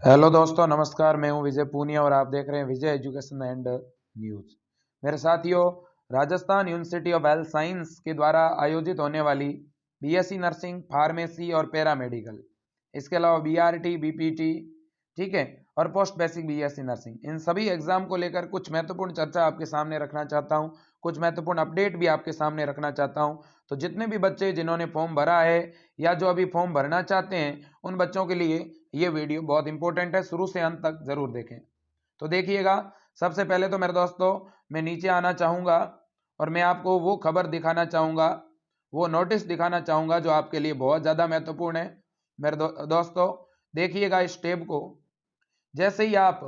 Hello दोस्तों, नमस्कार। मैं हूं विजय पूनिया और आप देख रहे हैं विजय एजुकेशन एंड न्यूज। मेरे साथियों, Rajasthan university of health science के द्वारा आयोजित होने वाली बीएससी नर्सिंग, फार्मेसी और पैरामेडिकल, इसके अलावा बीआरटी, बीपीटी, ठीक है, और पोस्ट बेसिक बीएससी नर्सिंग, इन सभी एग्जाम को लेकर कुछ महत्वपूर्ण चर्चा आपके सामने रखना चाहता हूं। कुछ महत्वपूर्ण अपडेट भी आपके सामने रखना चाहता हूं। तो जितने भी बच्चे जिन्होंने फॉर्म भरा है या जो अभी फॉर्म भरना चाहते हैं, उन बच्चों के लिए ये वीडियो बहुत इंपॉर्टेंट है। शुरू से अंत तक जरूर देखें। तो देखिएगा, सबसे पहले तो मेरे दोस्तों, मैं नीचे आना चाहूंगा और मैं आपको वो खबर दिखाना चाहूंगा, वो नोटिस दिखाना चाहूंगा जो आपके लिए बहुत ज्यादा महत्वपूर्ण है। मेरे दोस्तों, देखिएगा इस टेब को। जैसे ही आप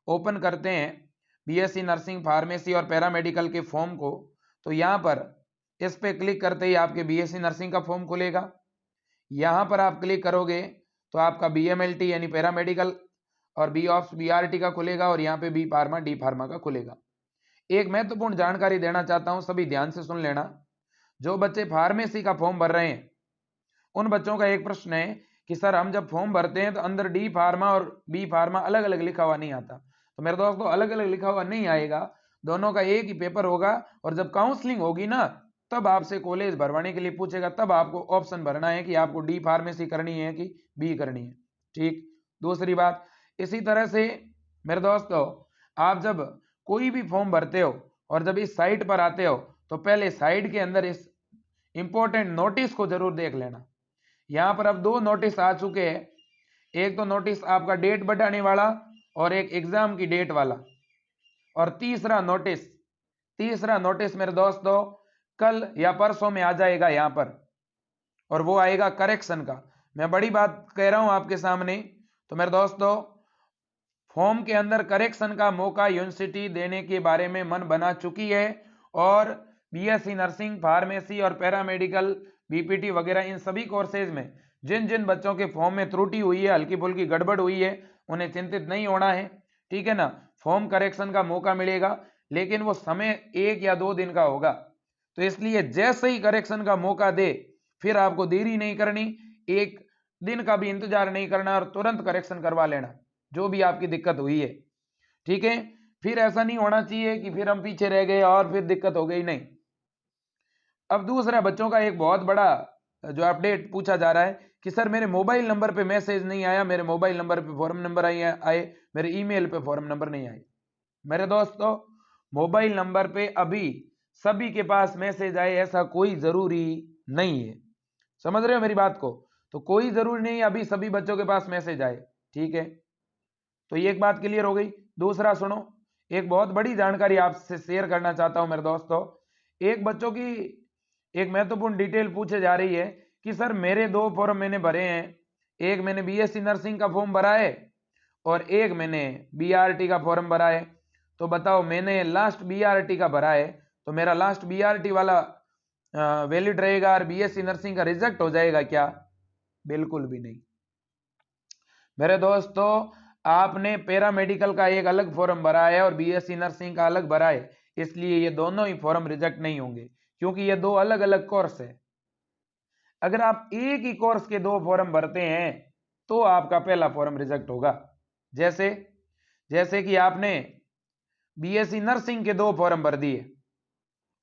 ओपन करते हैं बीएससी नर्सिंग, फार्मेसी और पैरामेडिकल के फॉर्म को, तो यहाँ पर इस पे क्लिक करते ही आपके बीएससी नर्सिंग का फॉर्म खुलेगा। यहाँ पर आप क्लिक करोगे तो आपका बीएमएलटी यानी पैरामेडिकल और बी ऑप्स बीआरटी का खुलेगा और यहाँ पे बी फार्मा, डी फार्मा का खुलेगा। एक महत्वपूर्ण जानकारी देना चाहता हूँ, सभी ध्यान से सुन लेना। जो बच्चे फार्मेसी का फॉर्म भर रहे हैं, उन बच्चों का एक प्रश्न है कि सर, हम जब फॉर्म भरते हैं तो अंदर डी फार्मा और बी फार्मा अलग अलग लिखा हुआ नहीं आता। तो मेरे दोस्तों, अलग अलग लिखा हुआ नहीं आएगा, दोनों का एक ही पेपर होगा। और जब काउंसलिंग होगी ना, तब आपसे कॉलेज भरवाने के लिए पूछेगा, तब आपको ऑप्शन भरना है कि आपको डी फार्मेसी करनी है कि बी करनी है। ठीक। दूसरी बात, इसी तरह से मेरे दोस्तों, आप जब कोई भी फॉर्म भरते हो और जब इस साइट पर आते हो, तो पहले साइट के अंदर इस इंपॉर्टेंट नोटिस को जरूर देख लेना। यहां पर अब दो नोटिस आ चुके हैं। एक तो नोटिस आपका डेट बढ़ाने वाला और एक एग्जाम की डेट वाला। और तीसरा नोटिस मेरे दोस्तों कल या परसों में आ जाएगा यहां पर, और वो आएगा करेक्शन का। मैं बड़ी बात कह रहा हूं आपके सामने। तो मेरे दोस्तों, फॉर्म के अंदर करेक्शन का मौका यूनिवर्सिटी देने के बारे में मन बना चुकी है। और बीएससी नर्सिंग, फार्मेसी और पैरामेडिकल, बीपीटी वगैरह, इन सभी कोर्सेज में जिन जिन बच्चों के फॉर्म में त्रुटि हुई है, हल्की फुल्की गड़बड़ हुई है, उन्हें चिंतित नहीं होना है। ठीक है ना। फॉर्म करेक्शन का मौका मिलेगा, लेकिन वो समय 1 या 2 दिन का होगा। तो इसलिए जैसे ही करेक्शन का मौका दे, फिर आपको देरी नहीं करनी, 1 दिन का भी इंतजार नहीं करना और तुरंत करेक्शन करवा लेना जो भी आपकी दिक्कत हुई है। ठीक है। फिर ऐसा नहीं होना चाहिए कि फिर हम पीछे रह गए और फिर दिक्कत हो गई, नहीं। अब दूसरा, बच्चों का एक बहुत बड़ा जो अपडेट पूछा जा रहा है कि सर, मेरे मोबाइल नंबर पे मैसेज नहीं आया, मेरे मोबाइल नंबर पे फॉर्म नंबर आए, मेरे ईमेल पे फॉर्म नंबर नहीं आए। मेरे दोस्तों, मोबाइल नंबर पे अभी सभी के पास मैसेज आए ऐसा कोई जरूरी नहीं है। समझ रहे हो मेरी बात को? तो कोई जरूरी नहीं अभी सभी बच्चों के पास मैसेज आए। ठीक है। तो ये एक बात क्लियर हो गई। दूसरा सुनो, एक बहुत बड़ी जानकारी आपसे शेयर करना चाहता हूं मेरे दोस्तों। एक बच्चों की एक महत्वपूर्ण डिटेल पूछे जा रही है कि सर, मेरे 2 फॉर्म मैंने भरे हैं, एक मैंने बीएससी नर्सिंग का फॉर्म भरा है और एक मैंने बीआरटी का फॉर्म भरा है। तो बताओ, मैंने लास्ट बीआरटी का भरा है, तो मेरा लास्ट बीआरटी वाला वैलिड रहेगा और बीएससी नर्सिंग का रिजेक्ट हो जाएगा क्या? बिल्कुल भी नहीं। मेरे दोस्तों, आपने पैरामेडिकल का एक अलग फॉर्म भरा है और बीएससी नर्सिंग का अलग भरा है, इसलिए ये दोनों ही फॉर्म रिजेक्ट नहीं होंगे, क्योंकि ये दो अलग अलग कोर्स है। अगर आप एक ही कोर्स के 2 फॉर्म भरते हैं, तो आपका पहला फॉर्म रिजेक्ट होगा। जैसे जैसे कि आपने बीएससी नर्सिंग के 2 फॉर्म भर दिए,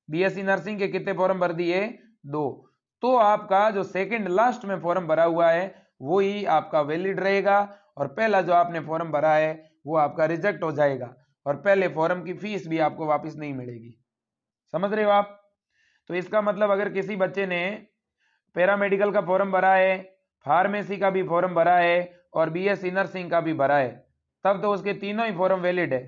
बीएससी नर्सिंग के कितने फॉर्म भर दिए? 2। तो आपका जो सेकंड लास्ट में फॉर्म भरा हुआ है, वो ही आपका वैलिड रहेगा और पहला जो आपने फॉर्म भरा है वो आपका रिजेक्ट हो जाएगा और पहले फॉर्म की फीस भी आपको वापस नहीं मिलेगी। समझ रहे हो आप? तो इसका मतलब, अगर किसी बच्चे ने पैरामेडिकल का फॉर्म भरा है, फार्मेसी का भी फॉर्म भरा है और बीएससी नर्सिंग का भी भरा है, तब तो उसके तीनों ही फॉर्म वैलिड है।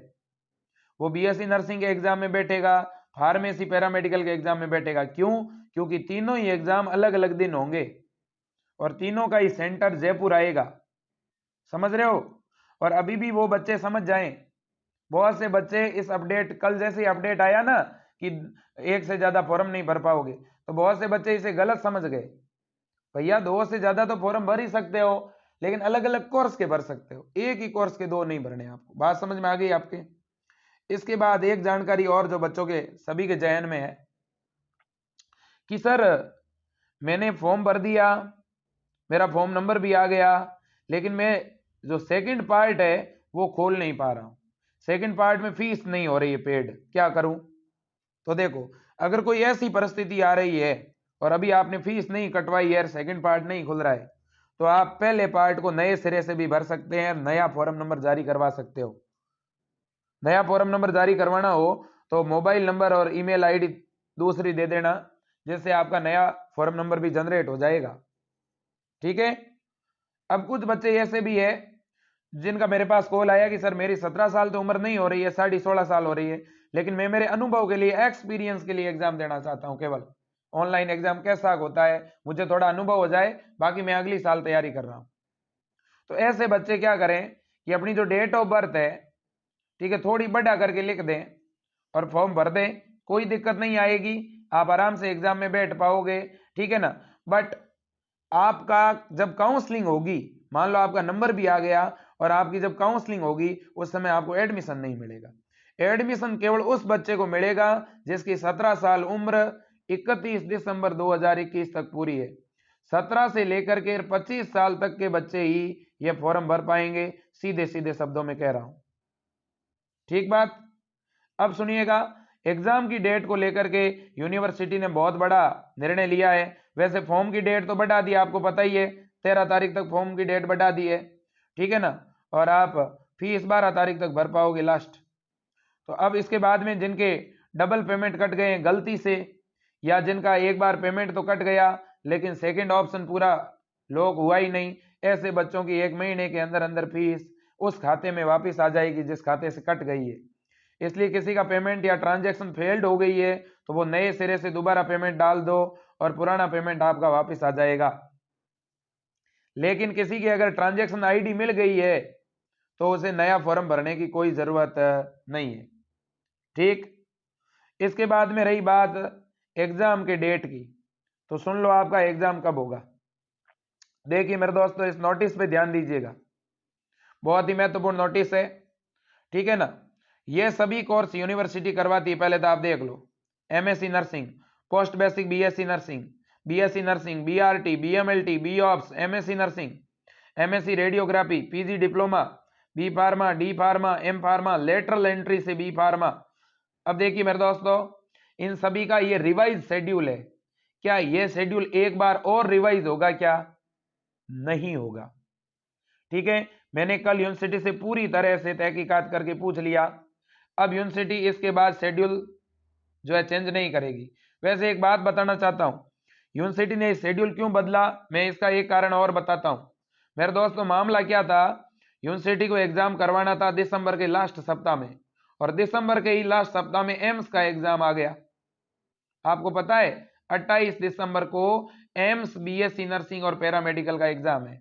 वो बीएससी नर्सिंग के एग्जाम में बैठेगा, फार्मेसी पैरामेडिकल के एग्जाम में बैठेगा। क्यों? क्योंकि तीनों ही एग्जाम अलग अलग दिन होंगे और तीनों का ही सेंटर जयपुर आएगा। समझ रहे हो? और अभी भी वो बच्चे समझ जाएं, बहुत से बच्चे इस अपडेट, कल जैसे अपडेट आया ना कि एक से ज्यादा फॉर्म नहीं भर पाओगे, तो बहुत से बच्चे इसे गलत समझ गए। भैया, 2 से ज्यादा तो फॉर्म भर ही सकते हो, लेकिन अलग अलग कोर्स के भर सकते हो, एक ही कोर्स के 2 नहीं भरने। आपको बात समझ में आ गई आपके? इसके बाद एक जानकारी और जो बच्चों के सभी के जहन में है कि सर, मैंने फॉर्म भर दिया, मेरा फॉर्म नंबर भी आ गया, लेकिन मैं जो सेकंड पार्ट है वो खोल नहीं पा रहा हूं। सेकंड पार्ट में फीस नहीं हो रही है पेड, क्या करूं? तो देखो, अगर कोई ऐसी परिस्थिति आ रही है और अभी आपने फीस नहीं कटवाई है, सेकंड पार्ट नहीं खुल रहा है, तो आप पहले पार्ट को नए सिरे से भी भर सकते हैं, नया फॉर्म नंबर जारी करवा सकते हो। नया फॉर्म नंबर जारी करवाना हो तो मोबाइल नंबर और ईमेल आईडी दूसरी दे देना, जिससे आपका नया फॉर्म नंबर भी जनरेट हो जाएगा। ठीक है। अब कुछ बच्चे ऐसे भी है जिनका मेरे पास कॉल आया कि सर मेरी 17 साल तो उम्र नहीं हो रही है, 16.5 साल हो रही है, लेकिन मैं मेरे अनुभव के लिए, एक्सपीरियंस के लिए एग्जाम देना चाहता हूं, केवल ऑनलाइन एग्जाम कैसा होता है मुझे थोड़ा अनुभव हो जाए, बाकी मैं अगली साल तैयारी कर रहा हूं। तो ऐसे बच्चे क्या करें कि अपनी जो डेट ऑफ बर्थ है, ठीक है, थोड़ी बढ़ा करके लिख दें और फॉर्म भर दें, कोई दिक्कत नहीं आएगी, आप आराम से एग्जाम में बैठ पाओगे। ठीक है ना। बट आपका जब काउंसलिंग होगी, मान लो आपका नंबर भी आ गया और आपकी जब काउंसलिंग होगी, उस समय आपको एडमिशन नहीं मिलेगा। एडमिशन केवल उस बच्चे को मिलेगा जिसकी 17 साल उम्र 31 दिसंबर 2021 तक पूरी है। 17 से लेकर के 25 साल तक के बच्चे ही ये फॉर्म भर पाएंगे, सीधे सीधे शब्दों में कह रहा हूं। ठीक बात। अब सुनिएगा, एग्जाम की डेट को लेकर के यूनिवर्सिटी ने बहुत बड़ा निर्णय लिया है। वैसे फॉर्म की डेट तो बढ़ा दी, आपको पता ही है, 13 तारीख तक फॉर्म की डेट बढ़ा दी है। ठीक है ना। और आप फीस 12 तारीख तक भर पाओगे लास्ट। तो अब इसके बाद में जिनके डबल पेमेंट कट गए गलती से, या जिनका एक बार पेमेंट तो कट गया लेकिन सेकंड ऑप्शन पूरा लॉक हुआ ही नहीं, ऐसे बच्चों की 1 महीने के अंदर अंदर फीस उस खाते में वापस आ जाएगी जिस खाते से कट गई है। इसलिए किसी का पेमेंट या ट्रांजैक्शन फेल्ड हो गई है तो वो नए सिरे से दोबारा पेमेंट डाल दो और पुराना पेमेंट आपका वापस आ जाएगा। लेकिन किसी की अगर ट्रांजैक्शन आईडी मिल गई है तो उसे नया फॉर्म भरने की कोई जरूरत नहीं है। ठीक। इसके बाद में रही बात एग्जाम के डेट की, तो सुन लो आपका एग्जाम कब होगा। देखिए मेरे दोस्तों, इस नोटिस पे ध्यान दीजिएगा, बहुत ही महत्वपूर्ण नोटिस है। ठीक है ना। ये सभी कोर्स यूनिवर्सिटी करवाती है, पहले तो आप देख लो। MSc nursing, post basic BSc nursing, BSc nursing, BRT, BMLT, BOps, MSc nursing, MSc radiography, PG diploma, B pharma, D pharma, M pharma, lateral entry से बी फार्मा। अब देखिए मेरे दोस्तों, इन सभी का ये रिवाइज शेड्यूल है। क्या ये शेड्यूल एक बार और रिवाइज होगा? क्या नहीं होगा। ठीक है। मैंने कल यूनिवर्सिटी से पूरी तरह से तहकीकात करके पूछ लिया, अब यूनिवर्सिटी इसके बाद शेड्यूल जो है चेंज नहीं करेगी। वैसे एक बात बताना चाहता हूं, यूनिवर्सिटी ने शेड्यूल क्यों बदला, मैं इसका एक कारण और बताता हूं। मेरे दोस्तों, मामला क्या था, यूनिवर्सिटी को एग्जाम करवाना था दिसंबर के लास्ट सप्ताह में, और दिसंबर के ही लास्ट सप्ताह में एम्स का एग्जाम आ गया। आपको पता है 28 दिसंबर को एम्स बीएससी नर्सिंग और पैरामेडिकल का एग्जाम है।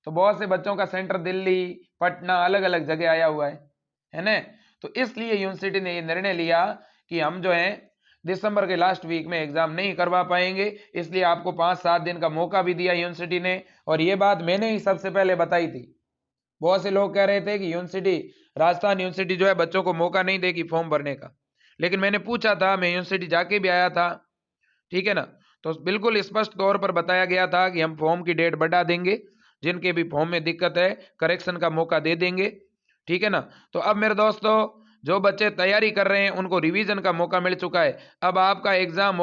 तो बहुत से बच्चों का सेंटर दिल्ली, पटना, अलग अलग जगह आया हुआ है ना। तो इसलिए यूनिवर्सिटी ने यह निर्णय लिया कि हम जो है दिसंबर के लास्ट वीक में एग्जाम नहीं करवा पाएंगे, इसलिए आपको 5-7 दिन का मौका भी दिया यूनिवर्सिटी ने। और ये बात मैंने ही सबसे पहले बताई थी। बहुत से लोग कह रहे थे कि यूनिवर्सिटी, राजस्थान यूनिवर्सिटी जो है बच्चों को मौका नहीं देगी फॉर्म भरने का, लेकिन मैंने पूछा था, मैं यूनिवर्सिटी जाके भी आया था। ठीक है ना। तो बिल्कुल स्पष्ट तौर पर बताया गया था कि हम फॉर्म की डेट बढ़ा देंगे, जिनके भी फॉर्म में दिक्कत है करेक्शन का मौका दे देंगे। ठीक है ना। तो अब मेरे दोस्तों, जो बच्चे तैयारी कर रहे हैं उनको रिवीजन का मौका मिल चुका है। अब आपका एग्जाम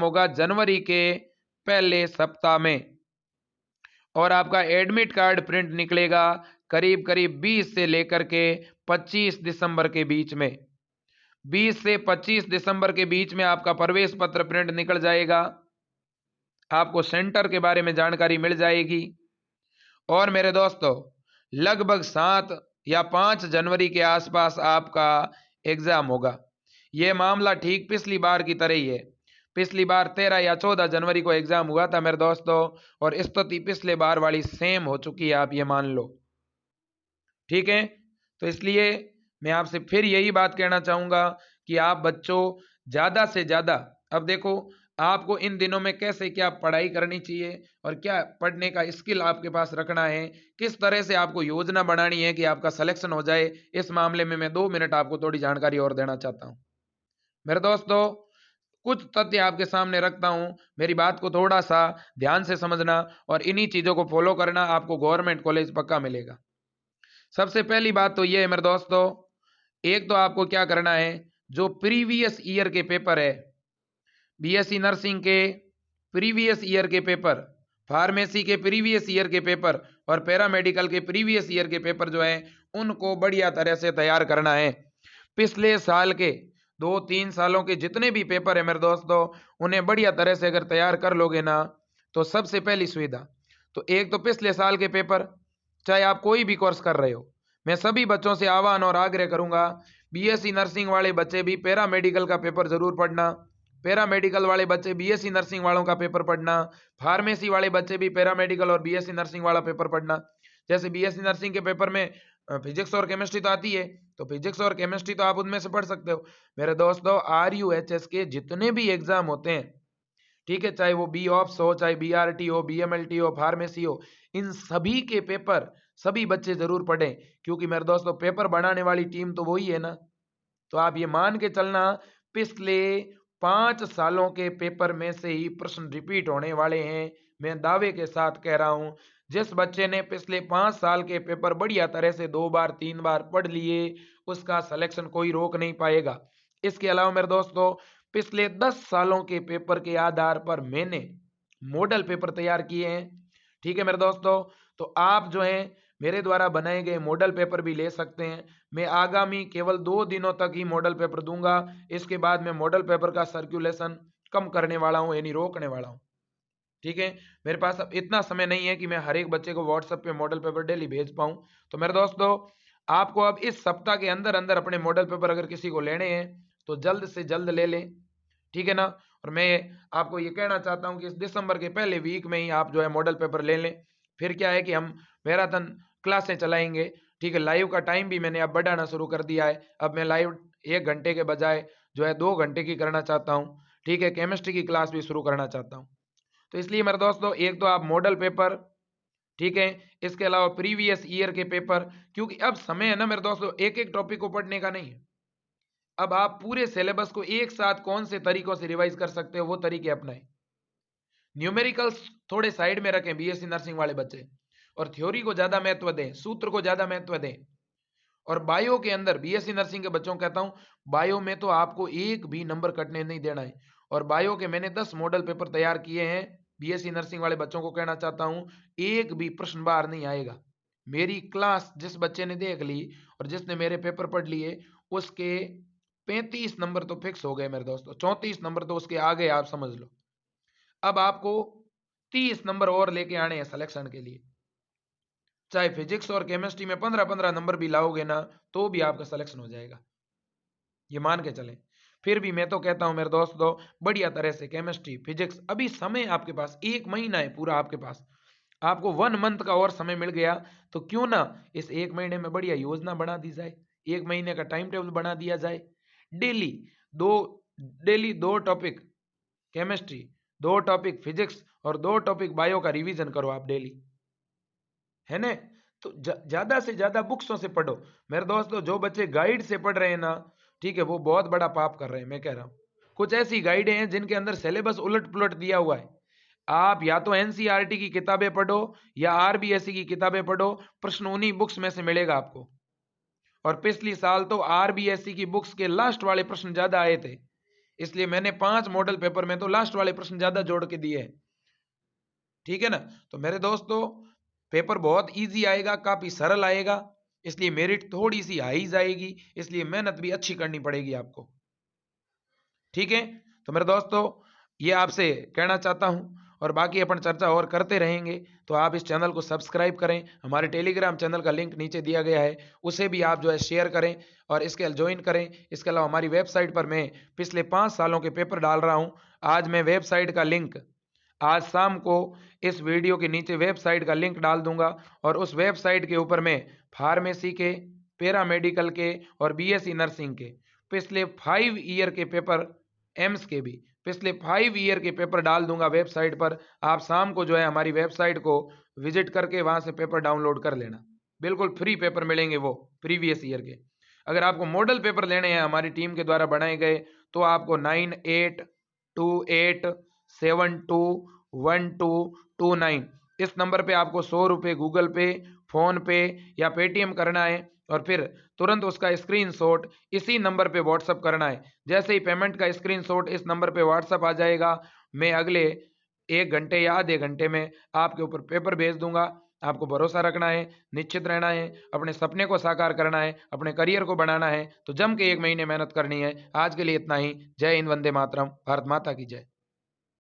होगा जनवरी के पहले सप्ताह में, और आपका एडमिट कार्ड प्रिंट निकलेगा करीब करीब 20 से लेकर के 25 दिसंबर के बीच में। 20 से 25 दिसंबर के बीच में आपका प्रवेश पत्र प्रिंट निकल जाएगा, आपको सेंटर के बारे में जानकारी मिल जाएगी। और मेरे दोस्तों, लगभग 7 या 5 जनवरी के आसपास आपका एग्जाम होगा। यह मामला ठीक पिछली बार की तरह ही है। पिछली बार 13 या 14 जनवरी को एग्जाम हुआ था मेरे दोस्तों, और स्थिति पिछले बार वाली सेम हो चुकी है, आप ये मान लो। ठीक है। तो इसलिए मैं आपसे फिर यही बात कहना चाहूंगा कि आप बच्चों ज्यादा से ज्यादा, अब देखो आपको इन दिनों में कैसे क्या पढ़ाई करनी चाहिए और क्या पढ़ने का स्किल आपके पास रखना है, किस तरह से आपको योजना बनानी है कि आपका सिलेक्शन हो जाए, इस मामले में मैं 2 मिनट आपको थोड़ी जानकारी और देना चाहता हूं। मेरे दोस्तों, कुछ तथ्य आपके सामने रखता हूं, मेरी बात को थोड़ा सा ध्यान से समझना और इन्हीं चीजों को फॉलो करना, आपको गवर्नमेंट कॉलेज पक्का मिलेगा। सबसे पहली बात तो ये है मेरे दोस्तों, एक तो आपको क्या करना है, जो प्रीवियस ईयर के पेपर है, बीएससी नर्सिंग के प्रीवियस ईयर के पेपर, फार्मेसी के प्रीवियस ईयर के पेपर और पैरामेडिकल के प्रीवियस ईयर के पेपर जो है उनको बढ़िया तरह से तैयार करना है। पिछले साल के 2-3 सालों के जितने भी पेपर है मेरे दोस्तों, उन्हें बढ़िया तरह से अगर तैयार कर लोगे ना, तो सबसे पहली सुविधा तो एक तो पिछले साल के पेपर, चाहे आप कोई भी कोर्स कर रहे हो, मैं सभी बच्चों से आह्वान और आग्रह करूंगा, बीएससी नर्सिंग वाले बच्चे भी पैरामेडिकल का पेपर जरूर पढ़ना, पैरामेडिकल वाले बच्चे बीएससी नर्सिंग वालों का पेपर पढ़ना, फार्मेसी वाले बच्चे भी पैरामेडिकल और बीएससी नर्सिंग वाला पेपर पढ़ना। जैसे बीएससी नर्सिंग के पेपर में फिजिक्स और केमिस्ट्री तो आती है, तो फिजिक्स और केमिस्ट्री तो आप उनमें से पढ़ सकते हो। मेरे दोस्तों, RUHS के जितने भी एग्जाम होते हैं, ठीक है, चाहे वो बी ऑप्स हो, चाहे BRT हो, BMLT हो, फार्मेसी हो, इन सभी के पेपर सभी बच्चे जरूर पढ़ें, क्योंकि मेरे दोस्तों पेपर बनाने वाली टीम तो वही है ना। तो आप ये मान के चलना, पिछले 5 सालों के पेपर में से ही प्रश्न रिपीट होने वाले हैं। मैं दावे के साथ कह रहा हूं, जिस बच्चे ने पिछले 5 साल के पेपर बढ़िया तरह से 2 बार 3 बार पढ़ लिए, उसका सिलेक्शन कोई रोक नहीं पाएगा। इसके अलावा मेरे दोस्तों, पिछले 10 सालों के पेपर के आधार पर मैंने मॉडल पेपर तैयार किए हैं। ठीक है मेरे दोस्तों, तो आप जो है मेरे द्वारा बनाए गए मॉडल पेपर भी ले सकते हैं। मैं आगामी केवल 2 दिनों तक ही मॉडल पेपर दूंगा, इसके बाद मैं मॉडल पेपर का सर्कुलेशन कम करने वाला हूं, यानी रोकने वाला हूं। ठीक है, मेरे पास अब इतना समय नहीं है कि मैं हर एक बच्चे को व्हाट्सएप पे मॉडल पेपर डेली भेज पाऊं। तो मेरे दोस्तों, आपको अब इस सप्ताह के अंदर अंदर अपने मॉडल पेपर अगर किसी को लेने हैं तो जल्द से जल्द ले लें, ठीक है ना। और मैं आपको ये कहना चाहता हूं कि इस दिसंबर के पहले वीक में ही आप जो है मॉडल पेपर ले लें। फिर क्या है कि हम मैराथन क्लासें चलाएंगे, ठीक है। लाइव का टाइम भी मैंने अब बढ़ाना शुरू कर दिया है, अब मैं लाइव 1 घंटे के बजाय जो है 2 घंटे की करना चाहता हूँ, ठीक है। केमिस्ट्री की क्लास भी शुरू करना चाहता हूँ। तो इसलिए मेरे दोस्तों, एक तो आप मॉडल पेपर, ठीक है, इसके अलावा प्रीवियस ईयर के पेपर, क्योंकि अब समय है ना मेरे दोस्तों एक एक टॉपिक को पढ़ने का नहीं है। अब आप पूरे सिलेबस को एक साथ कौन से तरीकों से रिवाइज कर सकते हो, वो तरीके अपनाएं। न्यूमेरिकल्स थोड़े साइड में रखें बीएससी नर्सिंग वाले बच्चे, और थ्योरी को ज्यादा महत्व दें, सूत्र को ज्यादा महत्व दें। और बायो के अंदर बीएससी नर्सिंग के बच्चों को कहता हूं, बायो में तो आपको एक भी नंबर कटने नहीं देना है। और बायो के मैंने 10 मॉडल पेपर तैयार किए हैं, बीएससी नर्सिंग वाले बच्चों को कहना चाहता हूं, एक भी प्रश्न बाहर नहीं आएगा। मेरी क्लास जिस बच्चे ने देख ली और जिसने मेरे पेपर पढ़ लिए, उसके 35 नंबर तो फिक्स हो गए मेरे दोस्तों, 34 नंबर तो उसके आगे आप समझ लो। अब आपको 30 नंबर और लेके आने हैं सिलेक्शन के लिए। चाहे फिजिक्स और केमिस्ट्री में 15-15 नंबर भी लाओगे ना, तो भी आपका सिलेक्शन हो जाएगा, ये मान के चलें। फिर भी मैं तो कहता हूं मेरे दोस्तों, बढ़िया तरह से केमिस्ट्री फिजिक्स, अभी समय आपके पास 1 महीना है पूरा आपके पास, आपको 1 मंथ का और समय मिल गया, तो क्यों ना इस 1 महीने में बढ़िया योजना बना दी जाए, 1 महीने का टाइम टेबल बना दिया जाए। डेली दो daily 2 topic chemistry, 2 topic physics और 2 टॉपिक बायो का रिवीजन करो आप डेली, है ना। तो ज्यादा से ज्यादा बुक्सों से पढ़ो मेरे दोस्तों। जो बच्चे गाइड से पढ़ रहे हैं ना, ठीक है, वो बहुत बड़ा पाप कर रहे हैं, मैं कह रहा हूं। कुछ ऐसी गाइडें हैं जिनके अंदर सिलेबस उलट पुलट दिया हुआ है। आप या तो एनसीईआरटी की किताबें पढ़ो या आरबीएसई की किताबें पढ़ो, प्रश्न उन्हीं बुक्स में से मिलेगा आपको। और पिछली साल तो आरबीएसई की बुक्स के लास्ट वाले प्रश्न ज्यादा आए थे, इसलिए मैंने 5 मॉडल पेपर में तो लास्ट वाले प्रश्न ज्यादा जोड़ के दिए हैं, ठीक है ना। तो मेरे दोस्तों, पेपर बहुत इजी आएगा, काफी सरल आएगा, इसलिए मेरिट थोड़ी सी हाई जाएगी, इसलिए मेहनत भी अच्छी करनी पड़ेगी आपको, ठीक है। तो मेरे दोस्तों, ये आपसे कहना चाहता हूं, और बाकी अपन चर्चा और करते रहेंगे। तो आप इस चैनल को सब्सक्राइब करें, हमारे टेलीग्राम चैनल का लिंक नीचे दिया गया है, उसे भी आप जो है शेयर करें और इसके ज्वाइन करें। इसके अलावा हमारी वेबसाइट पर मैं पिछले 5 सालों के पेपर डाल रहा हूं। आज मैं वेबसाइट का लिंक आज शाम को इस वीडियो के नीचे वेबसाइट का लिंक डाल दूंगा, और उस वेबसाइट के ऊपर मैं फार्मेसी के, पैरामेडिकल के और बीएससी नर्सिंग के पिछले 5 ईयर के पेपर, एम्स के भी पिछले 5 ईयर के पेपर डाल दूंगा वेबसाइट पर। आप शाम को जो है हमारी वेबसाइट को विजिट करके वहां से पेपर डाउनलोड कर लेना, बिल्कुल फ्री पेपर मिलेंगे वो प्रीवियस ईयर के। अगर आपको मॉडल पेपर लेने हैं हमारी टीम के द्वारा बनाए गए, तो आपको 9, 8, 98721229। इस नंबर पे आपको 100 रुपये गूगल पे, फोन पे या पेटीएम करना है और फिर तुरंत उसका स्क्रीनशॉट इसी नंबर पे व्हाट्सअप करना है। जैसे ही पेमेंट का स्क्रीनशॉट इस नंबर पे व्हाट्सअप आ जाएगा, मैं अगले 1 घंटे या आधे घंटे में आपके ऊपर पेपर भेज दूंगा। आपको भरोसा रखना है, निश्चित रहना है, अपने सपने को साकार करना है, अपने करियर को बनाना है, तो जम के 1 महीने मेहनत करनी है। आज के लिए इतना ही। जय हिंद, वंदे मातरम, भारत माता की जय।